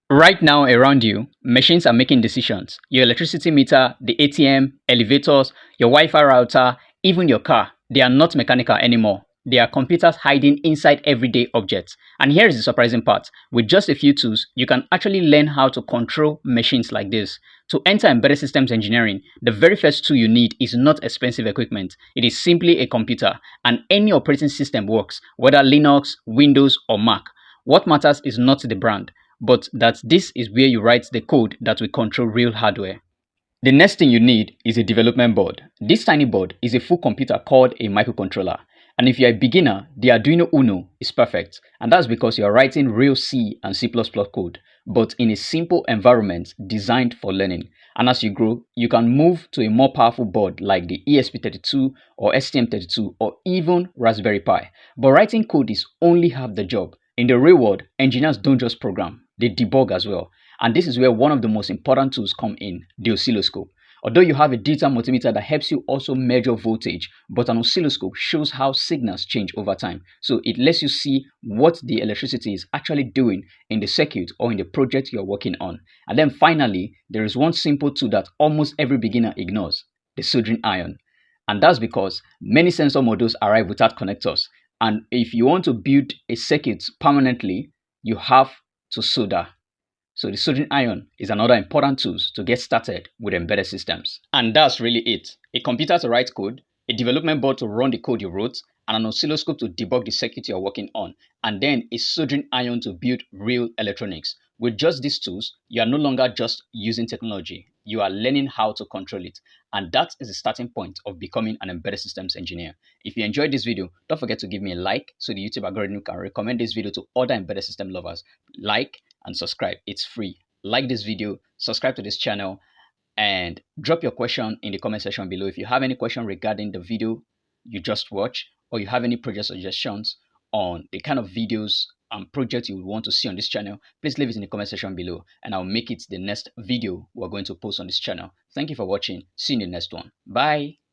Right now around you, machines are making decisions. Your electricity meter, the ATM, elevators, your Wi-Fi router, even your car, they are not mechanical anymore. They are computers hiding inside everyday objects. And here is the surprising part. With just a few tools, you can actually learn how to control machines like this. To enter embedded systems engineering, the very first tool you need is not expensive equipment. It is simply a computer, and any operating system works, whether Linux, Windows, or Mac. What matters is not the brand, but that this is where you write the code that will control real hardware. The next thing you need is a development board. This tiny board is a full computer called a microcontroller. And if you're a beginner, the Arduino Uno is perfect. And that's because you're writing real C and C++ code, but in a simple environment designed for learning. And as you grow, you can move to a more powerful board like the ESP32 or STM32 or even Raspberry Pi. But writing code is only half the job. In the real world, engineers don't just program, they debug as well. And this is where one of the most important tools come in, the oscilloscope. Although you have a digital multimeter that helps you also measure voltage, but an oscilloscope shows how signals change over time. So it lets you see what the electricity is actually doing in the circuit or in the project you're working on. And then finally, there is one simple tool that almost every beginner ignores, the soldering iron. And that's because many sensor modules arrive without connectors. And if you want to build a circuit permanently, you have to solder. So the soldering iron is another important tool to get started with embedded systems. And that's really it. A computer to write code, a development board to run the code you wrote, and an oscilloscope to debug the circuit you're working on, and then a soldering iron to build real electronics. With just these tools, you are no longer just using technology, you are learning how to control it. And that is the starting point of becoming an embedded systems engineer. If you enjoyed this video, don't forget to give me a like so the YouTube algorithm can recommend this video to other embedded system lovers. Like and subscribe. It's free. Like this video, subscribe to this channel, and drop your question in the comment section below. If you have any question regarding the video you just watched, or you have any project suggestions on the kind of videos and projects you would want to see on this channel, please leave it in the comment section below and I'll make it the next video we're going to post on this channel. Thank you for watching. See you in the next one. Bye.